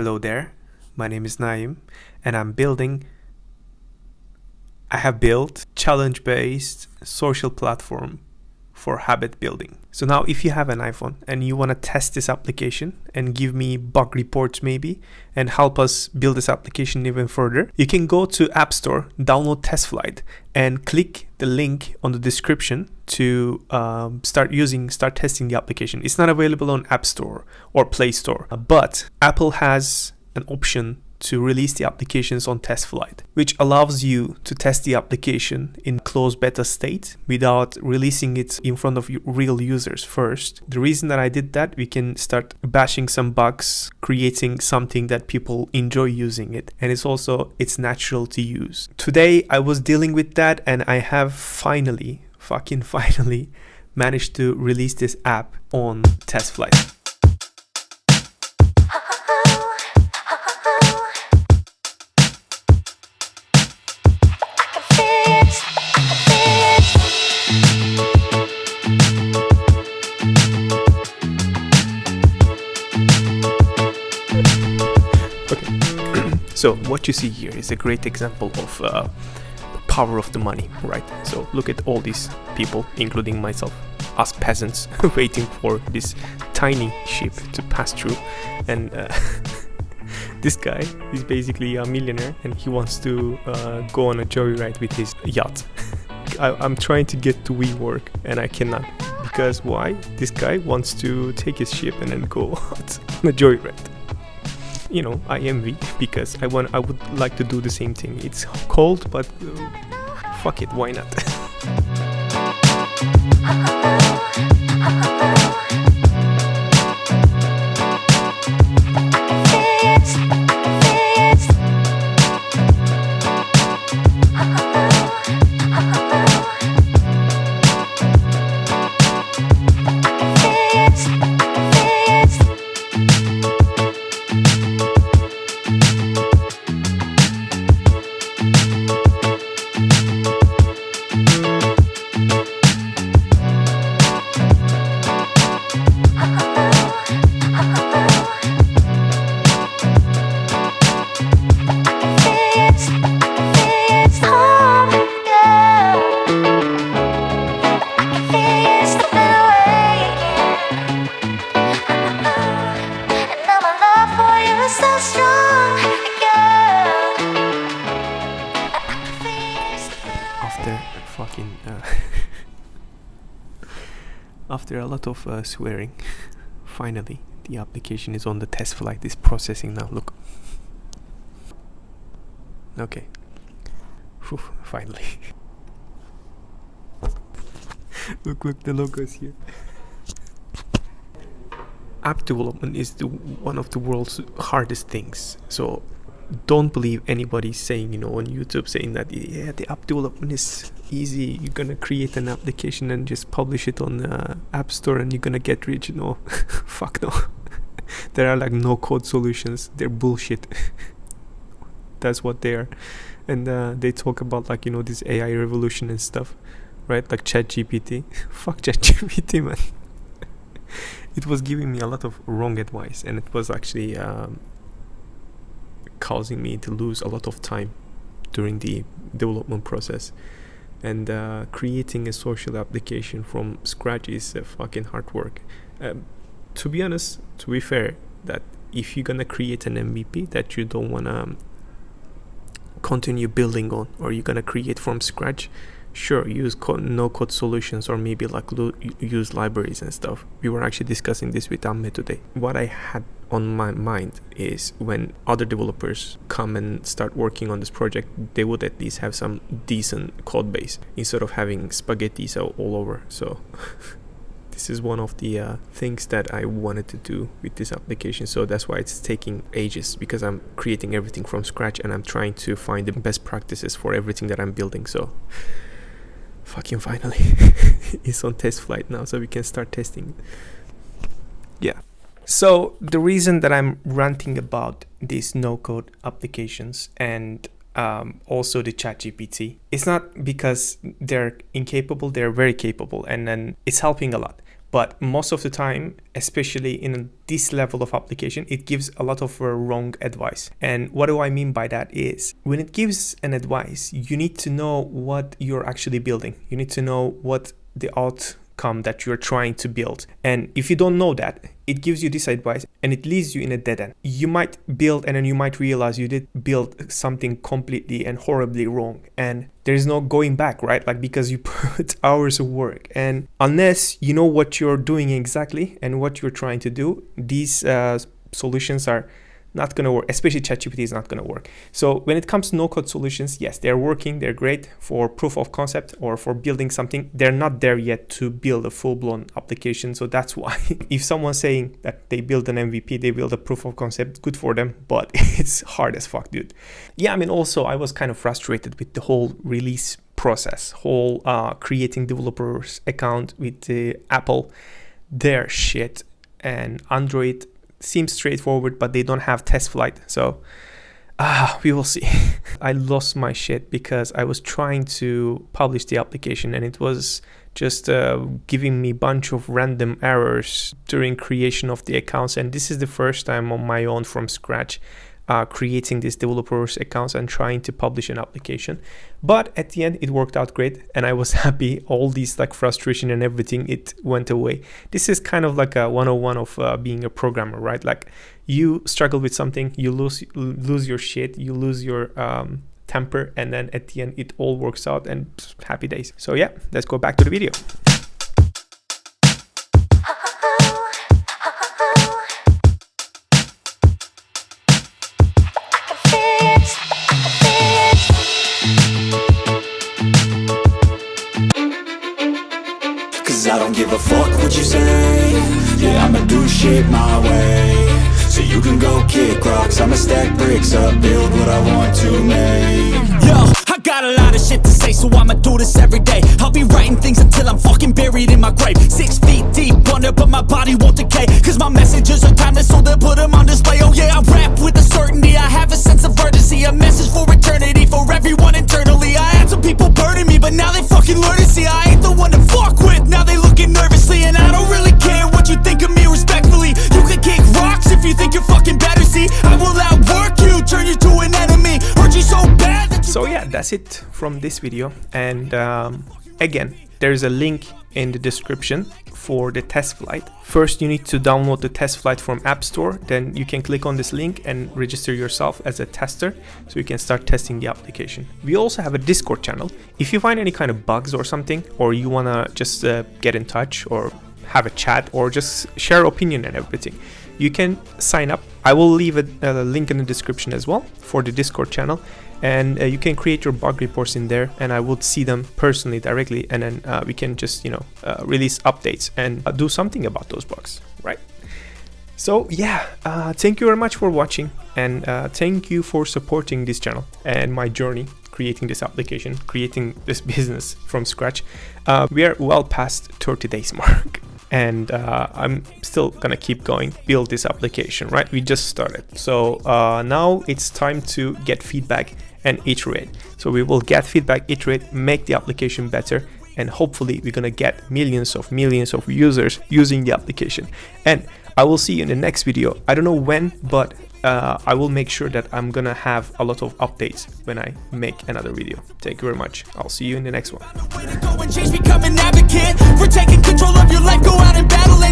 Hello there, my name is Naim, and I have built challenge-based social platform for habit building. So now if you have an iPhone and you want to test this application and give me bug reports maybe and help us build this application even further, you can go to App Store, download TestFlight and click the link on the description to start testing the application. It's not available on App Store or Play Store, but Apple has an option to release the applications on TestFlight, which allows you to test the application in closed beta state without releasing it in front of real users first. The reason that I did that, we can start bashing some bugs, creating something that people enjoy using it, and it's natural to use. Today I was dealing with that, and I have finally managed to release this app on TestFlight. So what you see here is a great example of the power of the money, right? So look at all these people, including myself, us peasants, waiting for this tiny ship to pass through. And this guy is basically a millionaire and he wants to go on a joyride with his yacht. I'm trying to get to WeWork and I cannot. Because why? This guy wants to take his ship and then go out on a joyride. You know, I envy because I would like to do the same thing. It's cold, but fuck it, why not? After a lot of swearing, finally the application is on the TestFlight. It's processing now. Look. Okay. Whew, finally. look, the logo is here. App development is one of the world's hardest things. So don't believe anybody saying, on YouTube saying that, yeah, the app development is easy. You're gonna create an application and just publish it on the App Store and you're gonna get rich. Fuck no. There are like no code solutions. They're bullshit. That's what they are. And they talk about this AI revolution and stuff, right? Like ChatGPT. Fuck ChatGPT, man. It was giving me a lot of wrong advice, and it was actually causing me to lose a lot of time during the development process. And creating a social application from scratch is fucking hard work. To be honest, to be fair, that if you're gonna create an MVP that you don't wanna continue building on, or you're gonna create from scratch, sure, use no-code solutions, or maybe use libraries and stuff. We were actually discussing this with Ahmed today. What I had on my mind is when other developers come and start working on this project, they would at least have some decent code base instead of having spaghetti all over. So this is one of the things that I wanted to do with this application. So that's why it's taking ages, because I'm creating everything from scratch and I'm trying to find the best practices for everything that I'm building. So fucking finally it's on TestFlight now, so we can start testing. Yeah. So the reason that I'm ranting about these no-code applications and also the ChatGPT, it's not because they're incapable. They're very capable, and then it's helping a lot. But most of the time, especially in this level of application, it gives a lot of wrong advice. And what do I mean by that is, when it gives an advice, you need to know what you're actually building. You need to know what the outcome that you're trying to build. And if you don't know that, it gives you this advice and it leaves you in a dead end. You might build and then you might realize you did build something completely and horribly wrong, and there's no going back, right? Like, because you put hours of work, and unless you know what you're doing exactly and what you're trying to do, these solutions are not going to work. Especially ChatGPT is not going to work. So when it comes to no-code solutions, yes, they're working. They're great for proof of concept or for building something. They're not there yet to build a full-blown application. So that's why if someone's saying that they build an MVP, they build a proof of concept, good for them, but it's hard as fuck, dude. Yeah, I mean, also I was kind of frustrated with the whole release process, whole creating developers account with Apple. Their shit and Android seems straightforward, but they don't have TestFlight, so we will see. I lost my shit because I was trying to publish the application and it was just giving me a bunch of random errors during creation of the accounts, and this is the first time on my own from scratch creating these developers accounts and trying to publish an application. But at the end it worked out great and I was happy. All these like frustration and everything, it went away. This is kind of like a 101 of being a programmer, right? Like, you struggle with something, you lose your shit, you lose your temper, and then at the end it all works out and happy days. So yeah, let's go back to the video. I don't give a fuck what you say. Yeah, I'ma do shit my way. So you can go kick rocks, I'ma stack bricks up, build what I want to make. Yo, I got a lot of shit to say, so I'ma do this every day. I'll be writing things until I'm fucking buried in my grave. 6 feet deep under, but my body won't decay. Cause my messages are timeless, so they'll put them on display. Oh yeah, I rap with a certainty, I have a sense of urgency. A message for eternity, for everyone internally. I had some people burning me, but now they fucking learn to see I ain't the one to fuck with. Now they looking nervously, and I don't really care what you think of me respectfully. You can kick rocks if you think you're fucking better. See, I will outwork you, turn you to an enemy, hurt you so bad that you... So yeah, that's it from this video. And again, there's a link in the description for the TestFlight. First, you need to download the TestFlight from App Store. Then you can click on this link and register yourself as a tester so you can start testing the application. We also have a Discord channel. If you find any kind of bugs or something, or you want to just get in touch or have a chat or just share opinion and everything, you can sign up. I will leave a link in the description as well for the Discord channel, and you can create your bug reports in there and I would see them personally directly, and then we can just release updates and do something about those bugs, right? So yeah, thank you very much for watching, and thank you for supporting this channel and my journey creating this application, creating this business from scratch. We are well past 30 days mark. And I'm still gonna keep going, build this application, right? We just started. So now it's time to get feedback and iterate. So we will get feedback, iterate, make the application better, and hopefully we're gonna get millions of users using the application. And I will see you in the next video. I don't know when, but I will make sure that I'm gonna have a lot of updates when I make another video. Thank you very much. I'll see you in the next one. Become an advocate for taking control of your life, go out and battle